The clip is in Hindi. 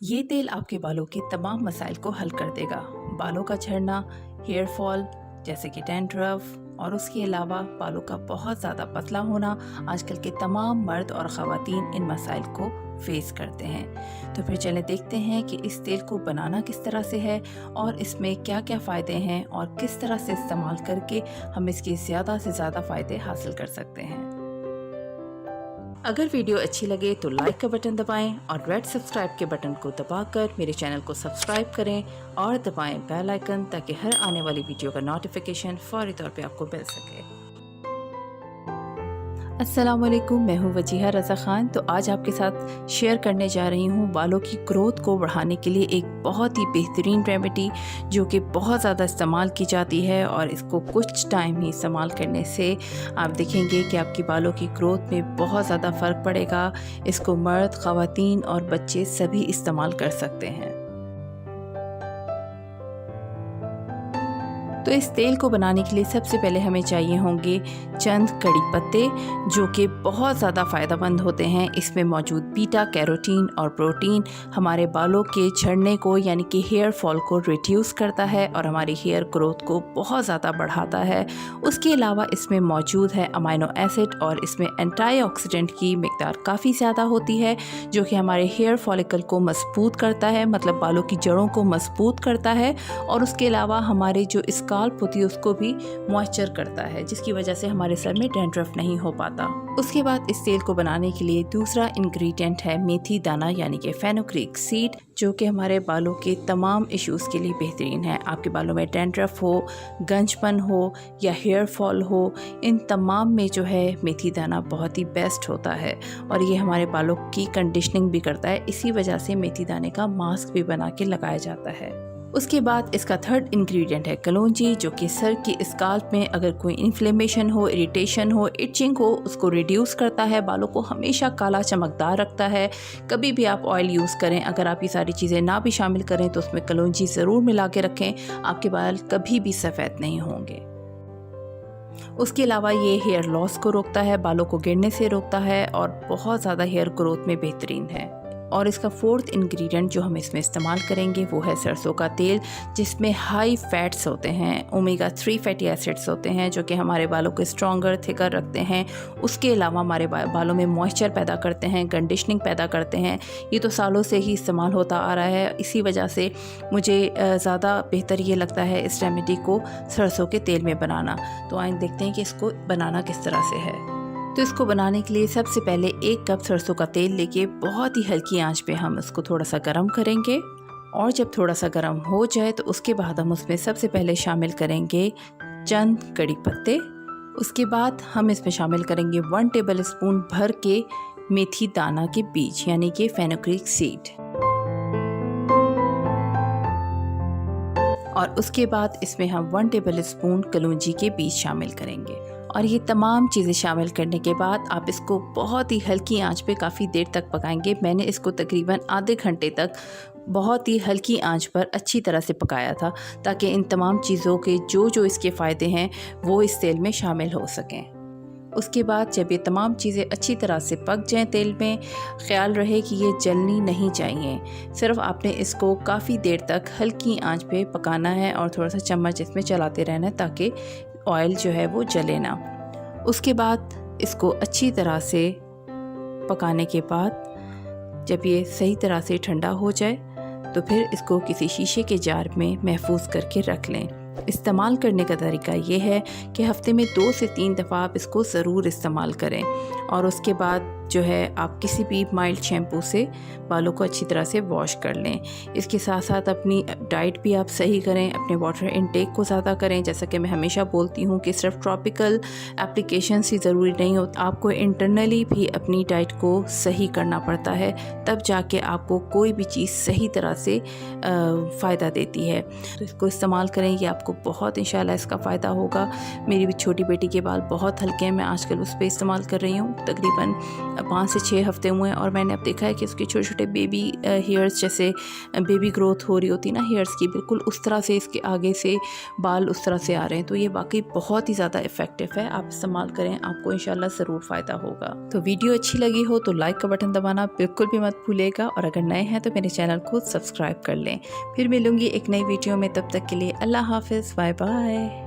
ये तेल आपके बालों के तमाम मसाइल को हल कर देगा। बालों का झड़ना, हेयर फॉल जैसे कि डैंड्रफ और उसके अलावा बालों का बहुत ज़्यादा पतला होना, आजकल के तमाम मर्द और ख़वातीन इन मसाइल को फेस करते हैं। तो फिर चलें देखते हैं कि इस तेल को बनाना किस तरह से है और इसमें क्या क्या फ़ायदे हैं और किस तरह से इस्तेमाल करके हम इसके ज़्यादा से ज़्यादा फ़ायदे हासिल कर सकते हैं। अगर वीडियो अच्छी लगे तो लाइक का बटन दबाएं और रेड सब्सक्राइब के बटन को दबाकर मेरे चैनल को सब्सक्राइब करें और दबाएं बेल आइकन ताकि हर आने वाली वीडियो का नोटिफिकेशन फौरी तौर पे आपको मिल सके। अस्सलामुअलैकुम, मैं हूँ वजीहा रज़ा ख़ान। तो आज आपके साथ शेयर करने जा रही हूँ बालों की ग्रोथ को बढ़ाने के लिए एक बहुत ही बेहतरीन रेमेडी जो कि बहुत ज़्यादा इस्तेमाल की जाती है और इसको कुछ टाइम ही इस्तेमाल करने से आप देखेंगे कि आपकी बालों की ग्रोथ में बहुत ज़्यादा फ़र्क पड़ेगा। इसको मर्द, ख़वातीन और बच्चे सभी इस्तेमाल कर सकते हैं। तो इस तेल को बनाने के लिए सबसे पहले हमें चाहिए होंगे चंद कड़ी पत्ते जो कि बहुत ज़्यादा फ़ायदेमंद होते हैं। इसमें मौजूद बीटा कैरोटीन और प्रोटीन हमारे बालों के झड़ने को यानी कि हेयर फॉल को रिड्यूस करता है और हमारी हेयर ग्रोथ को बहुत ज़्यादा बढ़ाता है। उसके अलावा इसमें मौजूद है अमाइनो एसिड और इसमें एंटीऑक्सीडेंट की मिकदार काफ़ी ज़्यादा होती है जो कि हमारे हेयर फॉलिकल को मजबूत करता है, मतलब बालों की जड़ों को मजबूत करता है। और उसके अलावा हमारे जो स्काल्प होती है उसको भी मॉइस्चर करता है, जिसकी वजह से हमारे सर में डैंड्रफ नहीं हो पाता। उसके बाद इस तेल को बनाने के लिए दूसरा इंग्रेडिएंट है मेथी दाना यानी कि फेनुग्रीक सीड, जो कि हमारे बालों के तमाम इश्यूज़ के लिए बेहतरीन है। आपके बालों में डैंड्रफ हो, गंजपन हो या हेयर फॉल हो, इन तमाम में जो है मेथी दाना बहुत ही बेस्ट होता है और ये हमारे बालों की कंडीशनिंग भी करता है। इसी वजह से मेथी दाने का मास्क भी बना के लगाया जाता है। उसके बाद इसका थर्ड इंग्रेडिएंट है कलौंजी, जो कि सर की स्काल्प में अगर कोई इन्फ्लेमेशन हो, इरिटेशन हो, इचिंग हो, उसको रिड्यूस करता है, बालों को हमेशा काला चमकदार रखता है। कभी भी आप ऑयल यूज़ करें, अगर आप ये सारी चीज़ें ना भी शामिल करें तो उसमें कलौंजी ज़रूर मिला के रखें, आपके बाल कभी भी सफ़ेद नहीं होंगे। उसके अलावा ये हेयर लॉस को रोकता है, बालों को गिरने से रोकता है और बहुत ज़्यादा हेयर ग्रोथ में बेहतरीन है। और इसका फोर्थ इंग्रेडिएंट जो हम इसमें इस्तेमाल करेंगे वो है सरसों का तेल, जिसमें हाई फैट्स होते हैं, ओमेगा 3 फैटी एसिड्स होते हैं जो कि हमारे बालों को स्ट्रॉन्गर, थिकर रखते हैं। उसके अलावा हमारे बालों में मॉइस्चर पैदा करते हैं, कंडीशनिंग पैदा करते हैं। ये तो सालों से ही इस्तेमाल होता आ रहा है, इसी वजह से मुझे ज़्यादा बेहतर ये लगता है इस रेमेडी को सरसों के तेल में बनाना। तो आइए देखते हैं कि इसको बनाना किस तरह से है। तो इसको बनाने के लिए सबसे पहले 1 कप सरसों का तेल लेके बहुत ही हल्की आंच पे हम इसको थोड़ा सा गर्म करेंगे और जब थोड़ा सा गर्म हो जाए तो उसके बाद हम उसमें सबसे पहले शामिल करेंगे चंद कड़ी पत्ते। उसके बाद हम इसमें शामिल करेंगे 1 टेबल स्पून भर के मेथी दाना के बीज यानी कि फेनुग्रीक सीड। और उसके बाद इसमें हम 1 टेबल स्पून कलौंजी के बीज शामिल करेंगे। और ये तमाम चीज़ें शामिल करने के बाद आप इसको बहुत ही हल्की आंच पे काफ़ी देर तक पकाएंगे। मैंने इसको तकरीबन आधे घंटे तक बहुत ही हल्की आंच पर अच्छी तरह से पकाया था ताकि इन तमाम चीज़ों के जो इसके फ़ायदे हैं वो इस तेल में शामिल हो सकें। उसके बाद जब ये तमाम चीज़ें अच्छी तरह से पक जाएं तेल में, ख्याल रहे कि ये जलनी नहीं चाहिए। सिर्फ आपने इसको काफ़ी देर तक हल्की आंच पे पकाना है और थोड़ा सा चम्मच इसमें चलाते रहना है ताकि ऑयल जो है वो जले ना। उसके बाद इसको अच्छी तरह से पकाने के बाद जब ये सही तरह से ठंडा हो जाए तो फिर इसको किसी शीशे के जार में महफूज करके रख लें। इस्तेमाल करने का तरीका ये है कि हफ्ते में 2 से 3 दफ़ा आप इसको ज़रूर इस्तेमाल करें और उसके बाद जो है आप किसी भी माइल्ड शैम्पू से बालों को अच्छी तरह से वॉश कर लें। इसके साथ साथ अपनी डाइट भी आप सही करें, अपने वाटर इनटेक को ज़्यादा करें। जैसा कि मैं हमेशा बोलती हूँ कि सिर्फ टॉपिकल एप्लीकेशन ही ज़रूरी नहीं होता, आपको इंटरनली भी अपनी डाइट को सही करना पड़ता है, तब जाके आपको कोई भी चीज़ सही तरह से फ़ायदा देती है। तो इसको इस्तेमाल करें, ये आपको बहुत इंशाल्लाह इसका फ़ायदा होगा। मेरी भी छोटी बेटी के बाल बहुत हल्के हैं, मैं आजकल उस पर इस्तेमाल कर रही हूँ। तकरीबन 5 से 6 हफ्ते हुए हैं और मैंने अब देखा है कि उसके छोटे छोटे बेबी हेयर्स, जैसे बेबी ग्रोथ हो रही होती है ना हेयर्स की, बिल्कुल उस तरह से इसके आगे से बाल उस तरह से आ रहे हैं। तो ये वाकई बहुत ही ज़्यादा इफ़ेक्टिव है, आप इस्तेमाल करें, आपको इंशाल्लाह ज़रूर फ़ायदा होगा। तो वीडियो अच्छी लगी हो तो लाइक का बटन दबाना बिल्कुल भी मत भूलिएगा, और अगर नए हैं तो मेरे चैनल को सब्सक्राइब कर लें। फिर मिलूंगी एक नई वीडियो में, तब तक के लिए अल्लाह हाफिज़, बाय बाय।